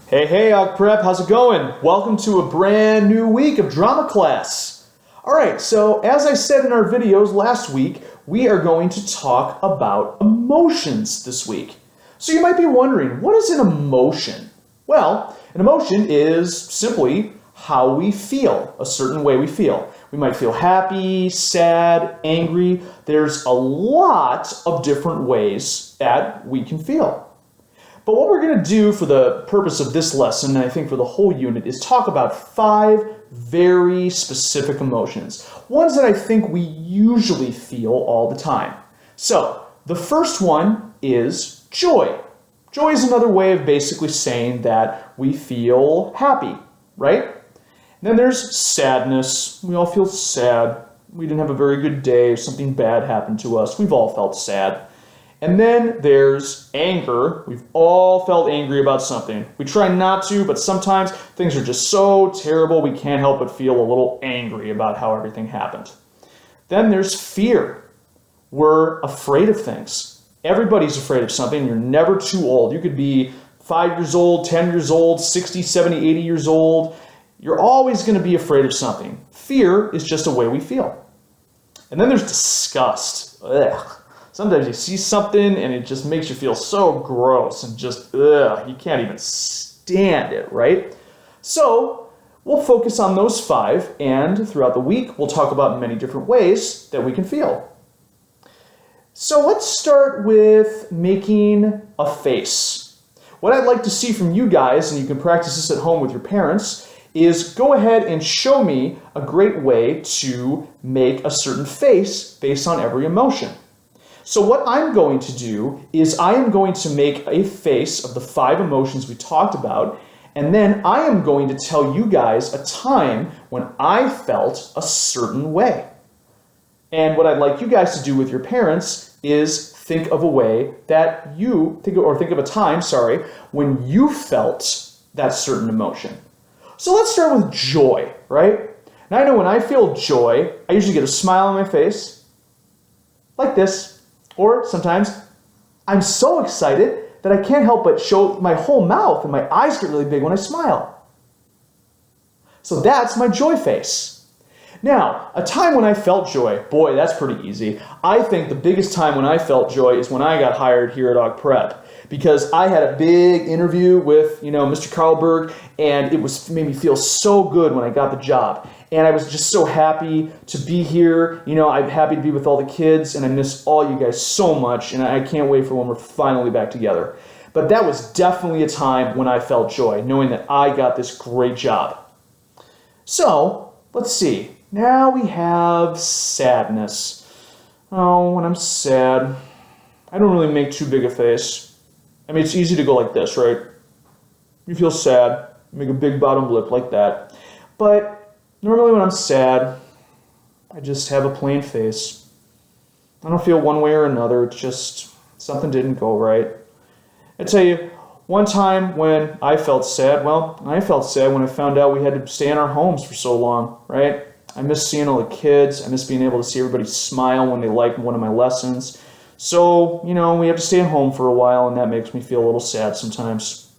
Hey, Og Prep, how's it going? Welcome to a brand new week of drama class. Alright, so as I said in our videos last week, we are going to talk about emotions this week. So you might be wondering, what is an emotion? Well, an emotion is simply how we feel, a certain way we feel. We might feel happy, sad, angry. There's a lot of different ways that we can feel. But what we're going to do for the purpose of this lesson, and I think for the whole unit, is talk about 5 very specific emotions. Ones that I think we usually feel all the time. So, the first one is joy. Joy is another way of basically saying that we feel happy, right? And then there's sadness. We all feel sad. We didn't have a very good day. Something bad happened to us. We've all felt sad. And then there's anger. We've all felt angry about something. We try not to, but sometimes things are just so terrible we can't help but feel a little angry about how everything happened. Then there's fear. We're afraid of things. Everybody's afraid of something. You're never too old. You could be 5 years old, 10 years old, 60, 70, 80 years old. You're always going to be afraid of something. Fear is just a way we feel. And then there's disgust. Ugh. Sometimes you see something and it just makes you feel so gross and just, you can't even stand it, right? So we'll focus on those 5, and throughout the week we'll talk about many different ways that we can feel. So let's start with making a face. What I'd like to see from you guys, and you can practice this at home with your parents, is go ahead and show me a great way to make a certain face based on every emotion. So what I'm going to do is I am going to make a face of the 5 emotions we talked about, and then I am going to tell you guys a time when I felt a certain way. And what I'd like you guys to do with your parents is think of a way that you, think of a time, when you felt that certain emotion. So let's start with joy, right? Now I know when I feel joy, I usually get a smile on my face, like this. Or sometimes I'm so excited that I can't help but show my whole mouth and my eyes get really big when I smile. So that's my joy face. Now, a time when I felt joy, boy, that's pretty easy. I think the biggest time when I felt joy is when I got hired here at Og Prep. Because I had a big interview with, Mr. Carlberg, and it made me feel so good when I got the job. And I was just so happy to be here. I'm happy to be with all the kids, and I miss all you guys so much, and I can't wait for when we're finally back together. But that was definitely a time when I felt joy, knowing that I got this great job. So, let's see. Now we have sadness. Oh, when I'm sad, I don't really make too big a face. I mean, it's easy to go like this, right? You feel sad, make a big bottom lip like that. But normally when I'm sad, I just have a plain face. I don't feel one way or another. It's just something didn't go right. I tell you, one time when I felt sad, I felt sad when I found out we had to stay in our homes for so long, right? I miss seeing all the kids. I miss being able to see everybody smile when they liked one of my lessons. So, we have to stay at home for a while, and that makes me feel a little sad sometimes.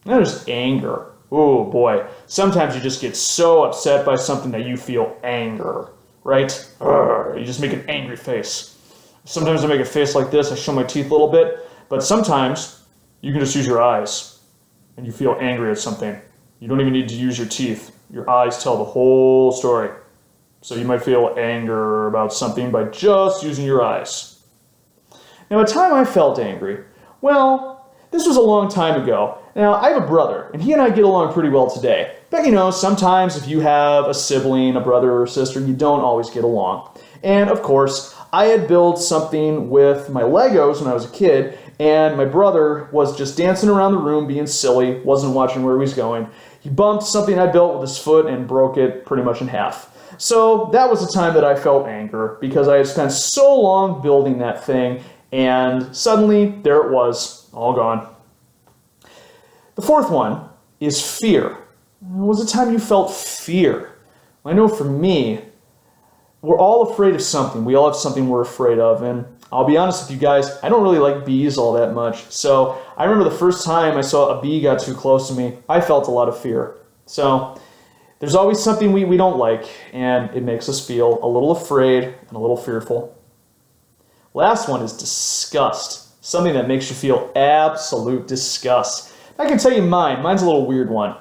Then there's anger. Oh boy. Sometimes you just get so upset by something that you feel anger, right? You just make an angry face. Sometimes I make a face like this. I show my teeth a little bit. But sometimes you can just use your eyes, and you feel angry at something. You don't even need to use your teeth. Your eyes tell the whole story. So you might feel anger about something by just using your eyes. Now, a time I felt angry, this was a long time ago. Now, I have a brother, and he and I get along pretty well today. But, sometimes if you have a sibling, a brother or sister, you don't always get along. And, of course, I had built something with my Legos when I was a kid, and my brother was just dancing around the room, being silly, wasn't watching where he was going. He bumped something I built with his foot and broke it pretty much in half. So that was the time that I felt anger, because I had spent so long building that thing, and suddenly, there it was, all gone. The fourth one is fear. When was the time you felt fear? I know for me, we're all afraid of something. We all have something we're afraid of. And I'll be honest with you guys, I don't really like bees all that much. So I remember the first time I saw a bee got too close to me, I felt a lot of fear. So there's always something we don't like, and it makes us feel a little afraid and a little fearful. Last one is disgust. Something that makes you feel absolute disgust. I can tell you mine. Mine's a little weird one.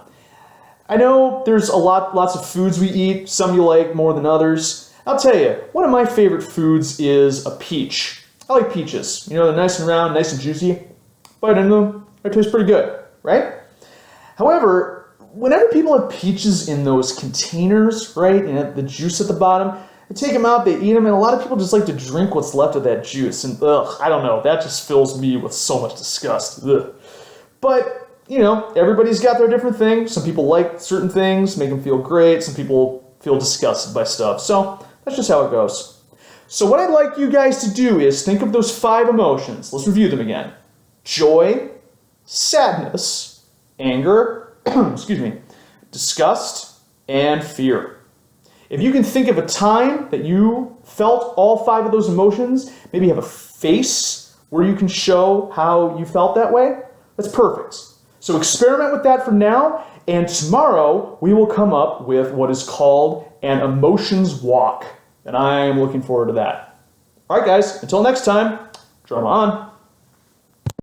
I know there's lots of foods we eat, some you like more than others. I'll tell you, one of my favorite foods is a peach. I like peaches. You know, they're nice and round, nice and juicy. Bite into them, they taste pretty good, right? However, whenever people have peaches in those containers, right, and the juice at the bottom, they take them out, they eat them, and a lot of people just like to drink what's left of that juice. And I don't know, that just fills me with so much disgust. Ugh. But you know, everybody's got their different things. Some people like certain things, make them feel great. Some people feel disgusted by stuff. So that's just how it goes. So what I'd like you guys to do is think of those 5 emotions. Let's review them again. Joy, sadness, anger, excuse me, disgust, and fear. If you can think of a time that you felt all 5 of those emotions, maybe have a face where you can show how you felt that way, that's perfect. So experiment with that for now, and tomorrow we will come up with what is called an emotions walk, and I am looking forward to that. All right, guys, until next time, drama on.